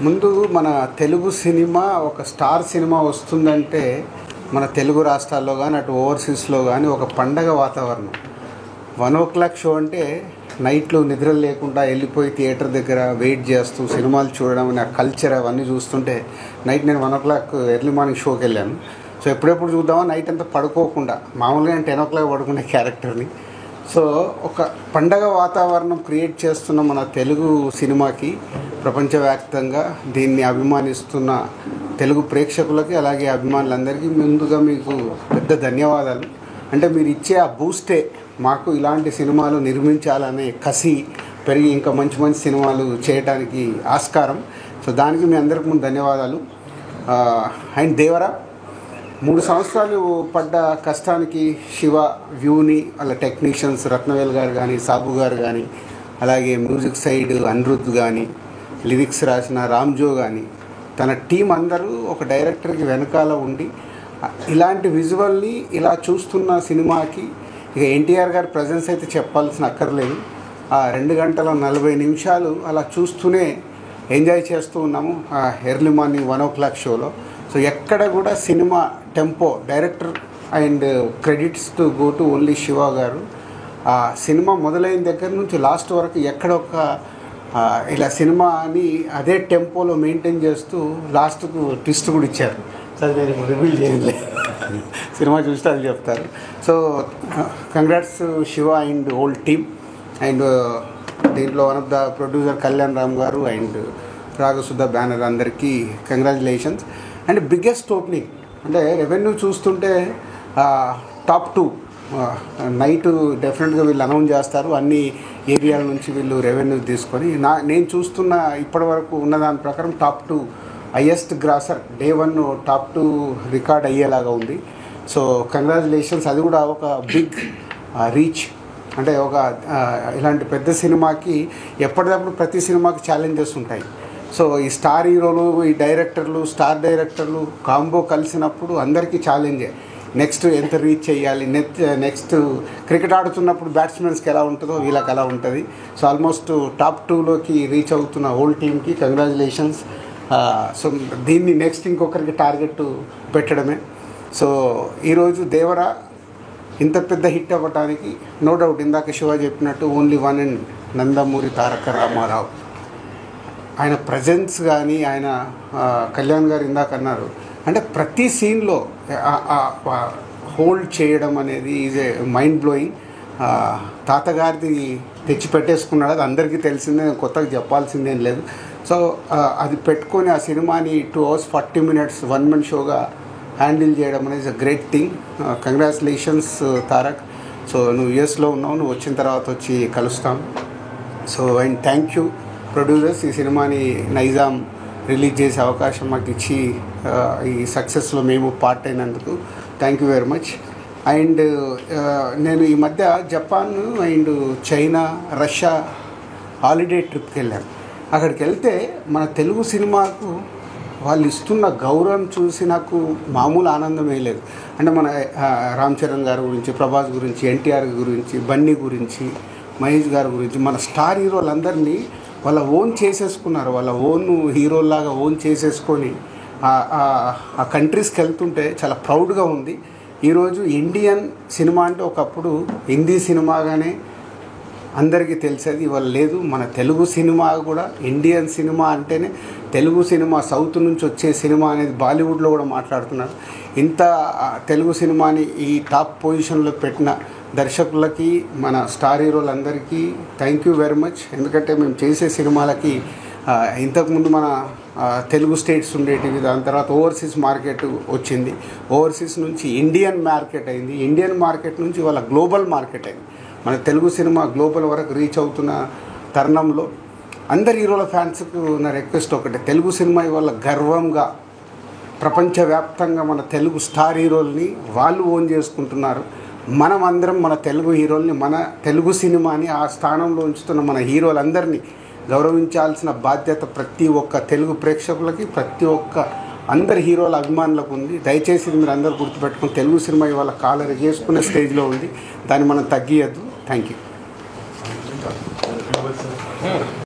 ముందు మన తెలుగు సినిమా ఒక స్టార్ సినిమా వస్తుందంటే మన తెలుగు రాష్ట్రాల్లో కానీ అటు ఓవర్సీస్లో కానీ ఒక పండగ వాతావరణం. 1 o'clock షో అంటే నైట్లో నిద్రలు లేకుండా వెళ్ళిపోయి థియేటర్ దగ్గర వెయిట్ చేస్తూ సినిమాలు చూడడం అనే కల్చర్ అవన్నీ చూస్తుంటే నైట్ నేను 1 o'clock ఎర్లీ మార్నింగ్ షోకి వెళ్ళాను. సో ఎప్పుడెప్పుడు చూద్దామో నైట్ అంతా పడుకోకుండా, మామూలుగా నేను 10 o'clock పడుకునే క్యారెక్టర్ని. సో ఒక పండగ వాతావరణం క్రియేట్ చేస్తున్న మన తెలుగు సినిమాకి ప్రపంచవ్యాప్తంగా దీన్ని అభిమానిస్తున్న తెలుగు ప్రేక్షకులకి అలాగే అభిమానులందరికీ ముందుగా మీకు పెద్ద ధన్యవాదాలు. అంటే మీరు ఇచ్చే ఆ బూస్టే మాకు ఇలాంటి సినిమాలు నిర్మించాలనే కసి పెరిగి ఇంకా మంచి మంచి సినిమాలు చేయడానికి ఆస్కారం. సో దానికి మీ అందరికి ముందు ధన్యవాదాలు. అండ్ దేవరా 3 సంవత్సరాలు పడ్డ కష్టానికి శివ, వ్యూని, వాళ్ళ టెక్నీషియన్స్ రత్నవేల్ గారు కానీ, సాబు గారు కానీ, అలాగే మ్యూజిక్ సైడ్ అనిరుద్ధ్ కానీ, లిరిక్స్ రాసిన రామ్జో కానీ, తన టీం అందరూ ఒక డైరెక్టర్కి వెనకాల ఉండి ఇలాంటి విజువల్ని ఇలా చూస్తున్న సినిమాకి ఇక ఎన్టీఆర్ గారి ప్రజెన్స్ అయితే చెప్పాల్సిన అక్కర్లేదు. 2 గంటల 40 నిమిషాలు అలా చూస్తూనే ఎంజాయ్ చేస్తూ ఉన్నాము ఎర్లీ మార్నింగ్ 1 o'clock షోలో. సో ఎక్కడ కూడా cinema tempo, director and credits to go to only Shiva గారు. ఆ సినిమా మొదలైన దగ్గర నుంచి లాస్ట్ వరకు ఎక్కడొక్క ఇలా సినిమాని అదే టెంపోలో మెయింటైన్ చేస్తూ లాస్ట్కు ట్విస్ట్ కూడా ఇచ్చారు. సో అది నేను రివీల్ చేయలే, సినిమా చూస్తే అది చెప్తారు. So congrats Shiva and old team. And దీంట్లో one of the producer Kalyan Ram garu and Ragasudha banner అందరికీ కంగ్రాచులేషన్స్. అండ్ బిగ్గెస్ట్ ఓపెనింగ్ అంటే రెవెన్యూ చూస్తుంటే టాప్ 2 నైట్ డెఫినెట్గా వీళ్ళు అనౌన్స్ చేస్తారు. అన్ని ఏరియాల నుంచి వీళ్ళు రెవెన్యూ తీసుకొని నేను చూస్తున్న ఇప్పటివరకు ఉన్నదాని ప్రకారం top 2 highest grosser day 1 top 2 record అయ్యేలాగా ఉంది. So congratulations. అది కూడా ఒక బిగ్ రీచ్. అంటే ఒక ఇలాంటి పెద్ద సినిమాకి ఎప్పటికప్పుడు ప్రతి సినిమాకి ఛాలెంజెస్ ఉంటాయి. సో ఈ స్టార్ హీరోలు, ఈ డైరెక్టర్లు, స్టార్ డైరెక్టర్లు కాంబో కలిసినప్పుడు అందరికీ ఛాలెంజే. నెక్స్ట్ ఎంత రీచ్ చేయాలి, నెక్స్ట్ క్రికెట్ ఆడుతున్నప్పుడు బ్యాట్స్మెన్స్కి ఎలా ఉంటుందో వీళ్ళకి అలా ఉంటుంది. సో ఆల్మోస్ట్ టాప్ 2లోకి రీచ్ అవుతున్న హోల్ టీమ్కి కంగ్రాచులేషన్స్. సో దీన్ని నెక్స్ట్ ఇంకొకరికి టార్గెట్ పెట్టడమే. సో ఈరోజు దేవరా ఇంత పెద్ద హిట్ అవ్వటానికి నో డౌట్ ఇందాక శివ చెప్పినట్టు only one and Nandamuri Taraka Ramarao. ఆయన ప్రజెన్స్ కానీ, ఆయన కళ్యాణ్ గారు ఇందాక అన్నారు, అంటే ప్రతి సీన్లో హోల్డ్ చేయడం అనేది ఈజ్ ఏ మైండ్ బ్లోయింగ్. తాతగారిది తెచ్చి పెట్టేసుకున్నాడు, అది అందరికీ తెలిసిందే, కొత్తగా చెప్పాల్సిందేం లేదు. సో అది పెట్టుకొని ఆ సినిమాని 2 hours 40 minutes 1 man షోగా హ్యాండిల్ చేయడం అనేది a great thing. Congratulations Tarak. So నువ్వు యూఎస్లో ఉన్నావు, నువ్వు వచ్చిన తర్వాత వచ్చి కలుస్తాం. So and thank you producers, ఈ సినిమాని నైజాం రిలీజ్ చేసే అవకాశం మాకు ఇచ్చి ఈ సక్సెస్లో మేము పార్ట్ అయినందుకు thank you very much. And నేను ఈ మధ్య Japan and China, Russia holiday ట్రిప్కి వెళ్ళాను. అక్కడికి వెళ్తే మన తెలుగు సినిమాకు వాళ్ళు ఇస్తున్న గౌరవం చూసి నాకు మామూలు ఆనందమే లేదు. అంటే మన రామ్ చరణ్ గారి గురించి, ప్రభాస్ గురించి, ఎన్టీఆర్ గురించి, బన్నీ గురించి, మహేష్ గారి గురించి, మన స్టార్ హీరోలందరినీ వాళ్ళ ఓన్ చేసేసుకున్నారు. వాళ్ళ ఓన్ హీరోలాగా ఓన్ చేసేసుకొని ఆ కంట్రీస్కి వెళ్తుంటే చాలా ప్రౌడ్గా ఉంది. ఈరోజు ఇండియన్ సినిమా అంటే ఒకప్పుడు హిందీ సినిమాగానే అందరికీ తెలిసేది, ఇవాళ లేదు. మన తెలుగు సినిమా కూడా ఇండియన్ సినిమా అంటేనే తెలుగు సినిమా, సౌత్ నుంచి వచ్చే సినిమా అనేది బాలీవుడ్లో కూడా మాట్లాడుతున్నారు. ఇంత తెలుగు సినిమాని ఈ టాప్ పొజిషన్లో పెట్టిన దర్శకులకి, మన స్టార్ హీరోలందరికీ థ్యాంక్ యూ వెరీ మచ్. ఎందుకంటే మేము చేసే సినిమాలకి ఇంతకుముందు మన తెలుగు స్టేట్స్ ఉండేటివి, దాని తర్వాత ఓవర్సీస్ మార్కెట్ వచ్చింది, ఓవర్సీస్ నుంచి ఇండియన్ మార్కెట్ అయింది, ఇండియన్ మార్కెట్ నుంచి వాళ్ళ గ్లోబల్ మార్కెట్ అయింది. మన తెలుగు సినిమా గ్లోబల్ వరకు రీచ్ అవుతున్న తరుణంలో అందరి హీరోల ఫ్యాన్స్కు ఉన్న రిక్వెస్ట్ ఒకటే, తెలుగు సినిమా ఇవాళ గర్వంగా ప్రపంచవ్యాప్తంగా మన తెలుగు స్టార్ హీరోల్ని వాళ్ళు ఓన్ చేసుకుంటున్నారు. మనం అందరం మన తెలుగు హీరోల్ని, మన తెలుగు సినిమాని ఆ స్థానంలో ఉంచుతున్న మన హీరోలందరినీ గౌరవించాల్సిన బాధ్యత ప్రతి ఒక్క తెలుగు ప్రేక్షకులకి, ప్రతి ఒక్క అందరి హీరోల అభిమానులకు ఉంది. దయచేసి మీరు అందరూ గుర్తుపెట్టుకుని, తెలుగు సినిమా ఇవాళ కాలర్ చేసుకునే స్టేజ్లో ఉంది, దాన్ని మనం తగ్గియద్దు. Thank you.